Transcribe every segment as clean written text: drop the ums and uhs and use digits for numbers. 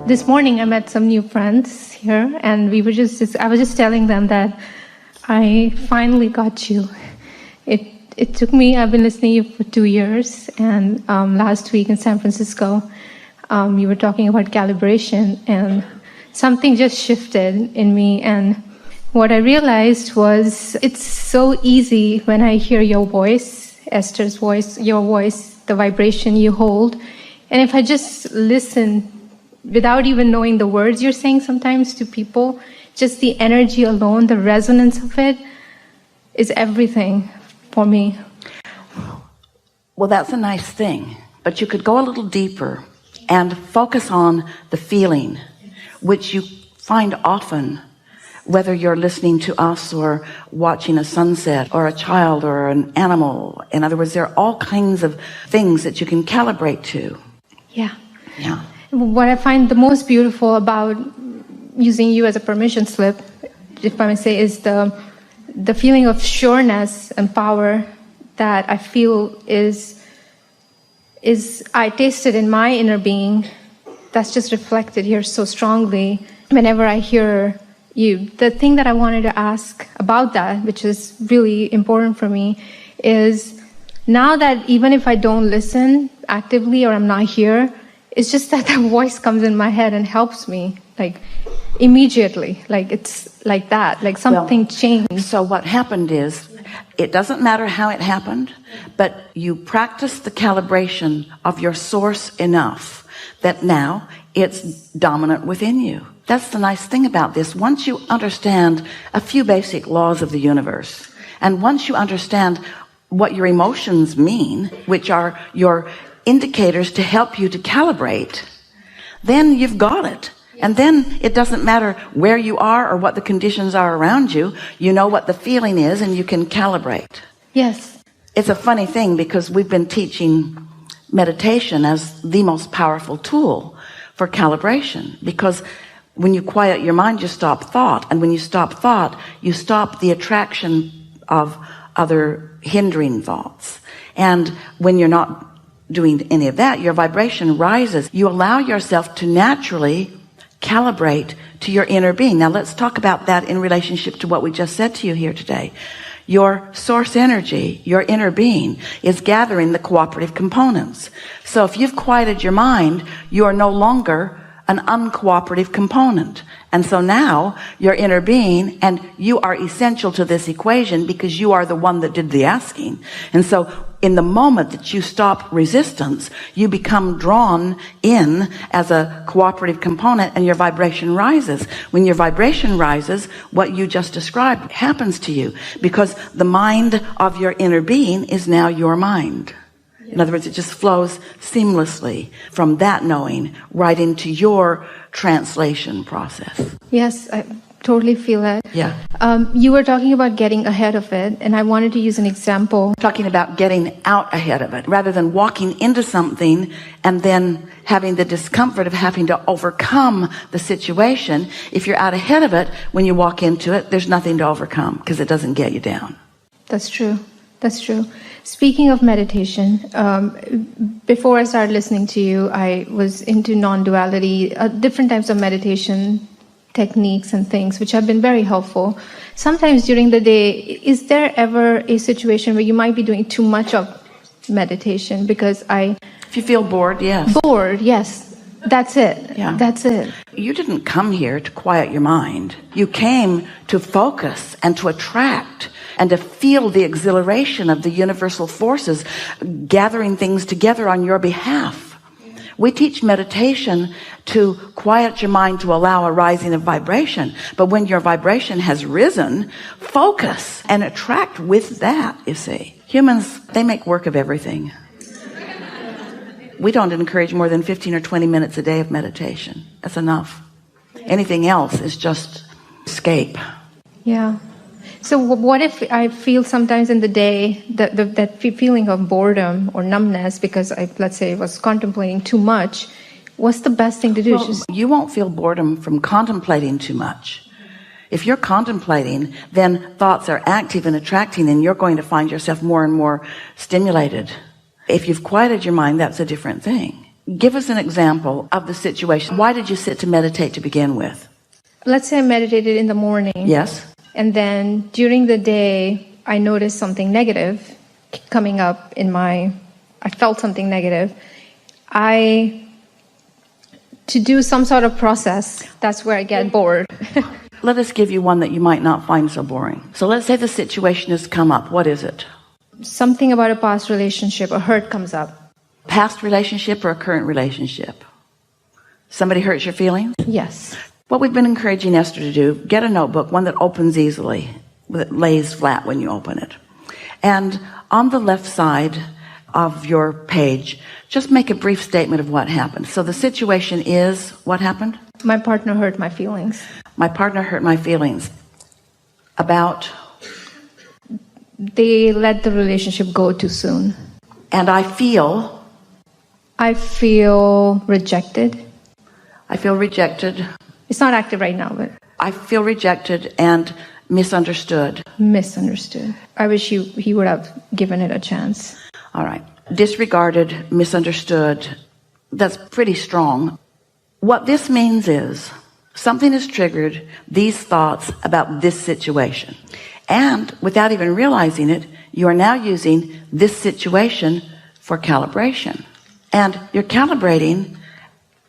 This morning I met some new friends here, and I was just telling them that I finally got you. It took me, I've been listening to you for 2 years, and last week in San Francisco, you were talking about calibration, and something just shifted in me, and what I realized was it's so easy when I hear your voice, Esther's voice, your voice, the vibration you hold, and if I just listen without even knowing the words you're saying sometimes to people, just the energy alone, the resonance of it is everything for me. Well, that's a nice thing, but you could go a little deeper and focus on the feeling, which you find often, whether you're listening to us or watching a sunset or a child or an animal. In other words, there are all kinds of things that you can calibrate to. Yeah. Yeah. What I find the most beautiful about using you as a permission slip, if I may say, is the feeling of sureness and power that I feel is I tasted in my inner being. That's just reflected here so strongly whenever I hear you. The thing that I wanted to ask about that, which is really important for me, is now that even if I don't listen actively or I'm not here, it's just that the voice comes in my head and helps me, like, immediately. Like, it's like that, like something changed. So what happened is, it doesn't matter how it happened, but you practice the calibration of your source enough that now it's dominant within you. That's the nice thing about this. Once you understand a few basic laws of the universe, and once you understand what your emotions mean, which are your indicators to help you to calibrate, then you've got it. And then it doesn't matter where you are or what the conditions are around you. You know what the feeling is and you can calibrate. Yes. It's a funny thing because we've been teaching meditation as the most powerful tool for calibration, because when you quiet your mind, you stop thought, and when you stop thought, you stop the attraction of other hindering thoughts. And when you're not doing any of that, your vibration rises. You allow yourself to naturally calibrate to your inner being. Now let's talk about that in relationship to what we just said to you here today. Your source energy, your inner being, is gathering the cooperative components. So if you've quieted your mind, you are no longer an uncooperative component. And so now your inner being, and you are essential to this equation because you are the one that did the asking. And so in the moment that you stop resistance, you become drawn in as a cooperative component, and your vibration rises. When your vibration rises, what you just described happens to you, because the mind of your inner being is now your mind. In other words, it just flows seamlessly from that knowing right into your translation process. Yes, I totally feel it. Yeah. You were talking about getting ahead of it, and I wanted to use an example. Talking about getting out ahead of it, rather than walking into something and then having the discomfort of having to overcome the situation. If you're out ahead of it, when you walk into it, there's nothing to overcome because it doesn't get you down. That's true. That's true. Speaking of meditation, before I started listening to you, I was into non-duality, different types of meditation techniques and things, which have been very helpful. Sometimes during the day, is there ever a situation where you might be doing too much of meditation? Because if you feel bored, yes. Bored, yes. That's it. Yeah. That's it. You didn't come here to quiet your mind. You came to focus and to attract and to feel the exhilaration of the universal forces gathering things together on your behalf. We teach meditation to quiet your mind, to allow a rising of vibration. But when your vibration has risen, focus and attract with that, you see. Humans, they make work of everything. We don't encourage more than 15 or 20 minutes a day of meditation. That's enough. Anything else is just escape. Yeah. So what if I feel sometimes in the day that feeling of boredom or numbness because let's say I was contemplating too much? What's the best thing to do? Well, you won't feel boredom from contemplating too much. If you're contemplating, then thoughts are active and attracting, and you're going to find yourself more and more stimulated. If you've quieted your mind, that's a different thing. Give us an example of the situation. Why did you sit to meditate to begin with? Let's say I meditated in the morning. Yes. And then during the day, I noticed something negative coming up I felt something negative. To do some sort of process, that's where I get bored. Let us give you one that you might not find so boring. So let's say the situation has come up. What is it? Something about a past relationship, a hurt comes up. Past relationship or a current relationship? Somebody hurts your feelings? Yes. What we've been encouraging Esther to do, get a notebook, one that opens easily, that lays flat when you open it. And on the left side of your page, just make a brief statement of what happened. So the situation is, what happened? My partner hurt my feelings. My partner hurt my feelings. About? They let the relationship go too soon. And I feel rejected. I feel rejected. It's not active right now, but I feel rejected and misunderstood. Misunderstood. I wish he would have given it a chance. All right. Disregarded, misunderstood. That's pretty strong. What this means is something has triggered these thoughts about this situation. And without even realizing it, you are now using this situation for calibration. And you're calibrating,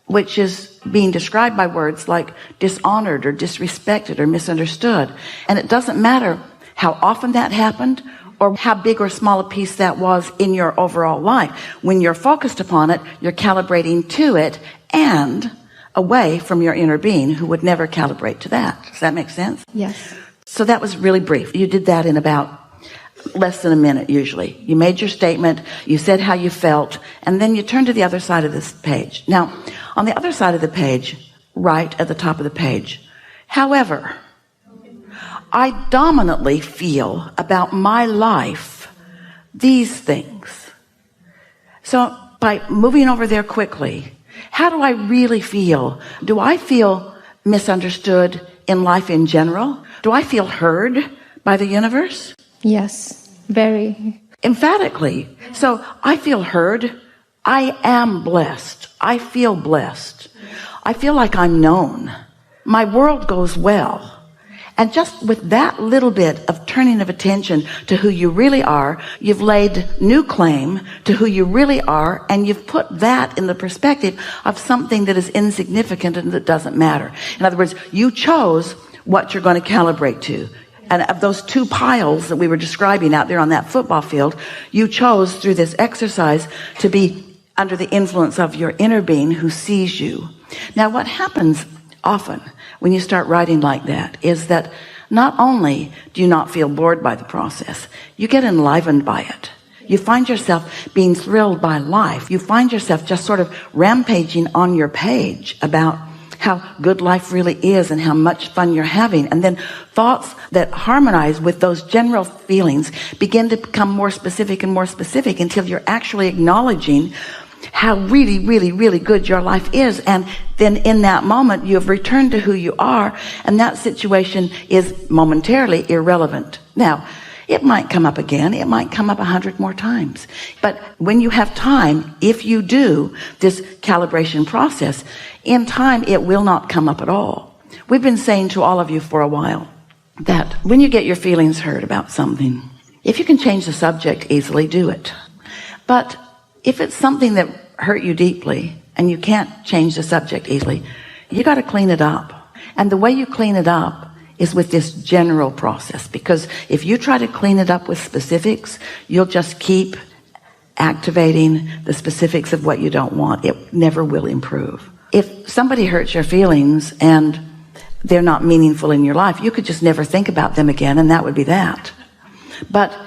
which is being described by words like dishonored or disrespected or misunderstood. And it doesn't matter how often that happened or how big or small a piece that was in your overall life. When you're focused upon it, you're calibrating to it and away from your inner being who would never calibrate to that. Does that make sense? Yes. So that was really brief. You did that in about less than a minute usually. You made your statement, you said how you felt, and then you turned to the other side of this page. Now, on the other side of the page, right at the top of the page, however, I dominantly feel about my life these things. So by moving over there quickly, how do I really feel? Do I feel misunderstood in life in general? Do I feel heard by the universe? Yes, very. Emphatically. So I feel heard. I am blessed. I feel blessed. I feel like I'm known. My world goes well. And just with that little bit of turning of attention to who you really are, you've laid new claim to who you really are, and you've put that in the perspective of something that is insignificant and that doesn't matter. In other words, you chose what you're going to calibrate to. And of those two piles that we were describing out there on that football field, you chose through this exercise to be under the influence of your inner being who sees you. Now, what happens often when you start writing like that is that not only do you not feel bored by the process, you get enlivened by it. You find yourself being thrilled by life. You find yourself just sort of rampaging on your page about how good life really is and how much fun you're having. And then thoughts that harmonize with those general feelings begin to become more specific and more specific until you're actually acknowledging how really, really, really good your life is. And then in that moment, you have returned to who you are, and that situation is momentarily irrelevant. Now, it might come up again. It might come up 100 more times. But when you have time, if you do this calibration process, in time, it will not come up at all. We've been saying to all of you for a while that when you get your feelings hurt about something, if you can change the subject easily, do it. But if it's something that hurt you deeply and you can't change the subject easily, you got to clean it up. And the way you clean it up is with this general process, because if you try to clean it up with specifics, you'll just keep activating the specifics of what you don't want. It never will improve. If somebody hurts your feelings and they're not meaningful in your life, you could just never think about them again, and that would be that. But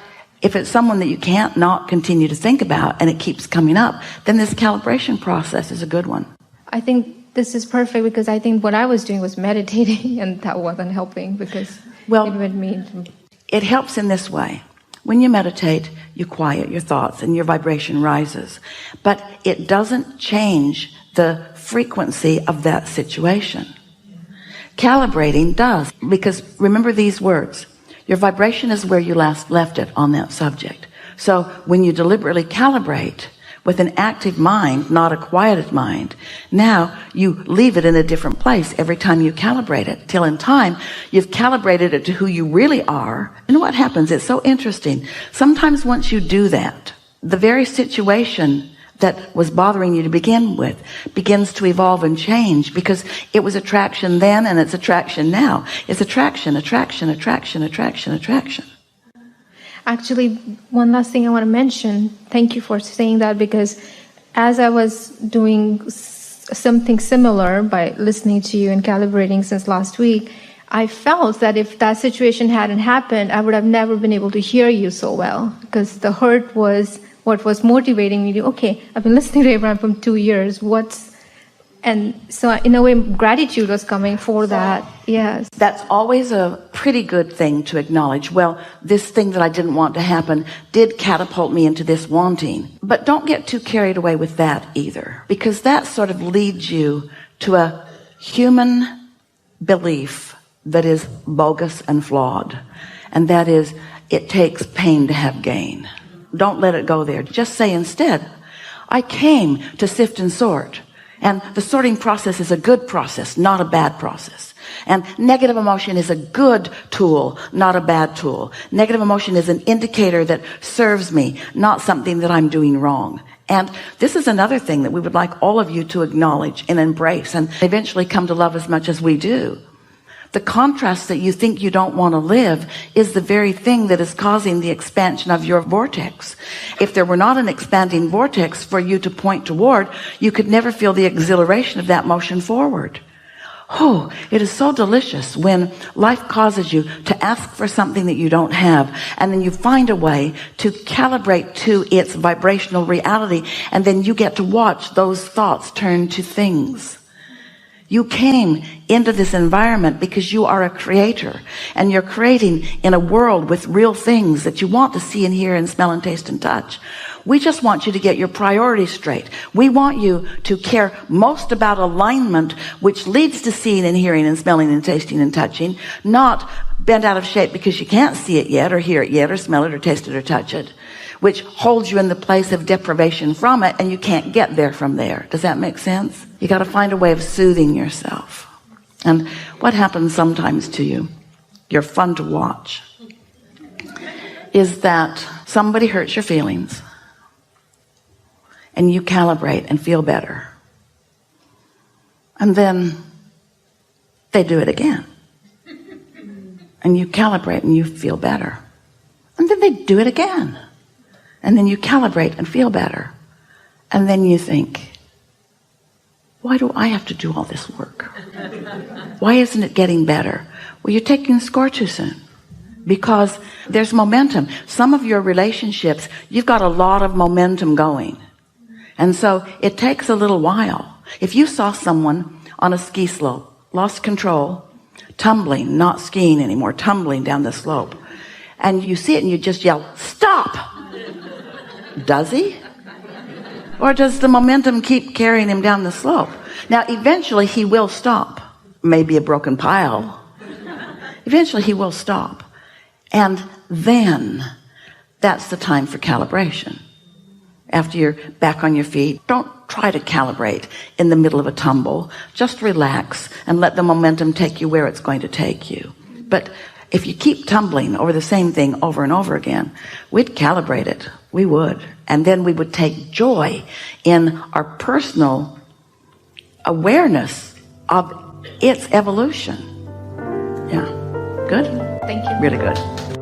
if it's someone that you can't not continue to think about and it keeps coming up, then this calibration process is a good one. I think this is perfect because I think what I was doing was meditating and that wasn't helping because it made me... It helps in this way. When you meditate, you quiet your thoughts and your vibration rises. But it doesn't change the frequency of that situation. Calibrating does, because remember these words. Your vibration is where you last left it on that subject. So when you deliberately calibrate with an active mind, not a quieted mind. Now you leave it in a different place every time you calibrate it, till in time you've calibrated it to who you really are. And what happens? It's so interesting. Sometimes once you do that, the very situation that was bothering you to begin with begins to evolve and change, because it was attraction then and it's attraction now. It's attraction, attraction, attraction, attraction, attraction. Actually, one last thing I want to mention. Thank you for saying that, because as I was doing something similar by listening to you and calibrating since last week, I felt that if that situation hadn't happened, I would have never been able to hear you so well, because the hurt was what was motivating me to, okay, I've been listening to Abraham for 2 years. And so in a way, gratitude was coming for that. Yes. That's always a pretty good thing to acknowledge. Well, this thing that I didn't want to happen did catapult me into this wanting. But don't get too carried away with that either, because that sort of leads you to a human belief that is bogus and flawed. And that is, it takes pain to have gain. Don't let it go there. Just say instead, I came to sift and sort. And the sorting process is a good process, not a bad process. And negative emotion is a good tool, not a bad tool. Negative emotion is an indicator that serves me, not something that I'm doing wrong. And this is another thing that we would like all of you to acknowledge and embrace, and eventually come to love as much as we do. The contrast that you think you don't want to live is the very thing that is causing the expansion of your vortex. If there were not an expanding vortex for you to point toward, you could never feel the exhilaration of that motion forward. Oh, it is so delicious when life causes you to ask for something that you don't have, and then you find a way to calibrate to its vibrational reality, and then you get to watch those thoughts turn to things. You came into this environment because you are a creator, and you're creating in a world with real things that you want to see and hear and smell and taste and touch. We just want you to get your priorities straight. We want you to care most about alignment, which leads to seeing and hearing and smelling and tasting and touching, not bent out of shape because you can't see it yet or hear it yet or smell it or taste it or touch it, which holds you in the place of deprivation from it, and you can't get there from there. Does that make sense? You got to find a way of soothing yourself. And what happens sometimes to you, you're fun to watch, is that somebody hurts your feelings and you calibrate and feel better. And then they do it again. And you calibrate and you feel better. And then they do it again. And then you calibrate and feel better. And then you think, why do I have to do all this work? Why isn't it getting better? Well, you're taking score too soon, because there's momentum. Some of your relationships, you've got a lot of momentum going. And so it takes a little while. If you saw someone on a ski slope, lost control, tumbling, not skiing anymore, tumbling down the slope, and you see it and you just yell, stop! Does he? Or does the momentum keep carrying him down the slope? Now, eventually he will stop. Maybe a broken pile. Eventually he will stop. And then that's the time for calibration. After you're back on your feet, don't try to calibrate in the middle of a tumble. Just relax and let the momentum take you where it's going to take you. But if you keep tumbling over the same thing over and over again, we'd calibrate it. We would. And then we would take joy in our personal awareness of its evolution. Yeah. Good? Thank you. Really good.